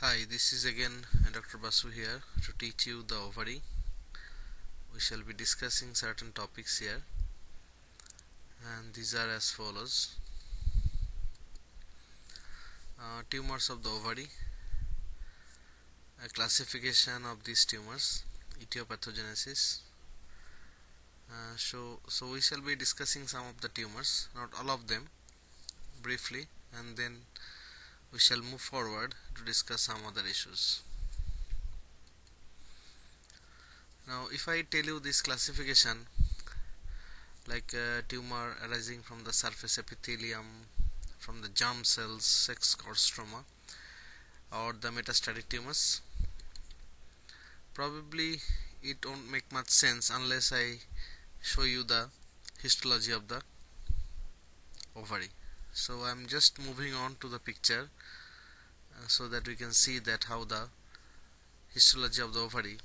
Hi, this is again Dr. Basu here to teach you the ovary. We shall be discussing certain topics here, and these are as follows. Tumors of the ovary, a classification of these tumors, etiopathogenesis. So we shall be discussing some of the tumors, not all of them, briefly, and then we shall move forward to discuss some other issues. Now, if I tell you this classification, like a tumor arising from the surface epithelium, from the germ cells, sex cord stroma, or the metastatic tumors, probably it won't make much sense unless I show you the histology of the ovary. So I'm just moving on to the picture so that we can see that how the histology of the ovary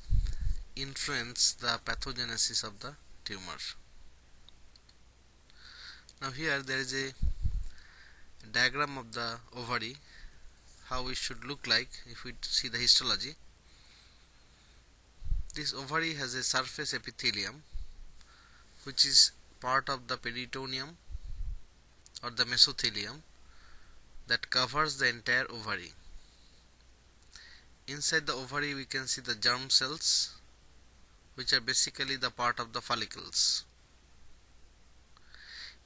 influence the pathogenesis of the tumor. Now here there is a diagram of the ovary, how it should look like if we see the histology. This ovary has a surface epithelium which is part of the peritoneum or the mesothelium that covers the entire ovary. Inside the ovary we can see the germ cells, which are basically the part of the follicles.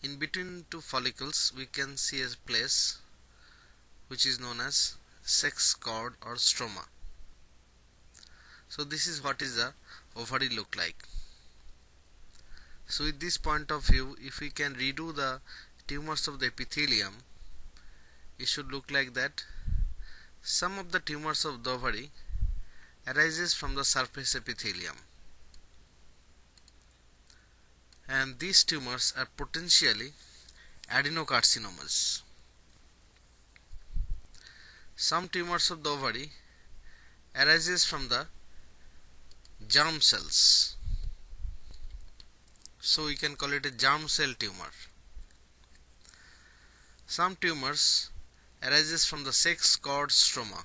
In between two follicles we can see a place which is known as sex cord or stroma. So this is what is the ovary look like. So with this point of view, if we can redo the tumors of the epithelium, it should look like that. Some of the tumors of the ovary arises from the surface epithelium, and these tumors are potentially adenocarcinomas. Some tumors of the ovary arises from the germ cells, so we can call it a germ cell tumor. Some tumors arises from the sex cord stroma.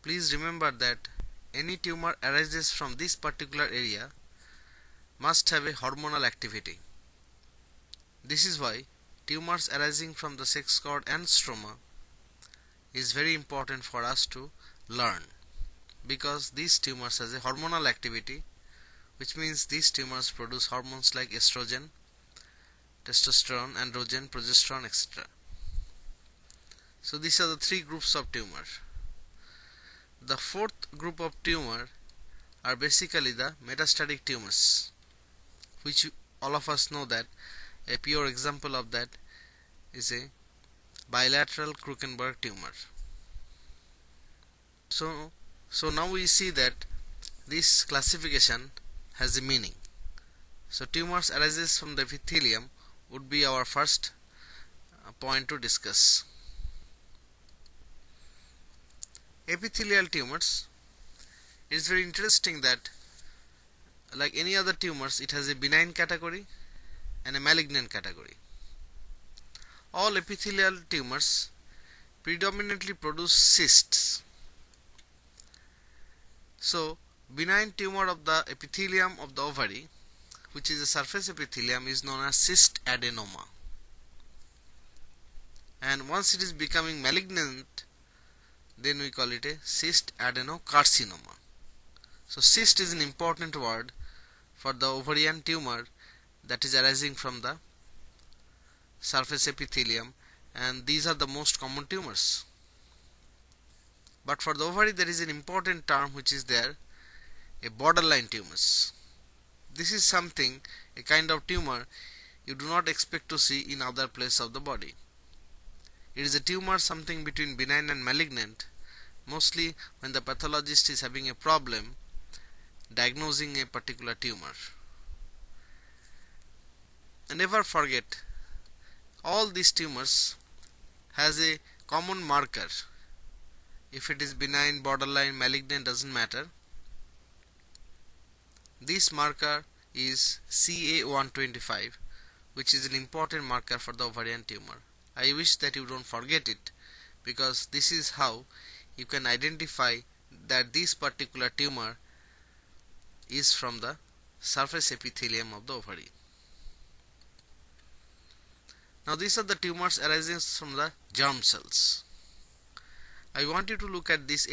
Please remember that any tumor arises from this particular area must have a hormonal activity. This is why tumors arising from the sex cord and stroma is very important for us to learn, because these tumors has a hormonal activity, which means these tumors produce hormones like estrogen, testosterone, androgen, progesterone, etc. So these are the three groups of tumor. The fourth group of tumor are basically the metastatic tumors, which all of us know that a pure example of that is a bilateral Krukenberg tumor. So now we see that this classification has a meaning. So tumors arises from the epithelium would be our first point to discuss. Epithelial tumors, it is very interesting that like any other tumors, it has a benign category and a malignant category. All epithelial tumors predominantly produce cysts. So benign tumor of the epithelium of the ovary, which is a surface epithelium, is known as cyst adenoma, and once it is becoming malignant, then we call it a cyst adenocarcinoma. So cyst is an important word for the ovarian tumor that is arising from the surface epithelium, and these are the most common tumors. But for the ovary there is an important term which is there, a borderline tumors. This is something, a kind of tumor you do not expect to see in other places of the body. It is a tumor something between benign and malignant, mostly when the pathologist is having a problem diagnosing a particular tumor. And never forget, all these tumors has a common marker. If it is benign, borderline, malignant, doesn't matter. This marker is CA125, which is an important marker for the ovarian tumor. I wish that you don't forget it, because this is how you can identify that this particular tumor is from the surface epithelium of the ovary. Now these are the tumors arising from the germ cells. I want you to look at this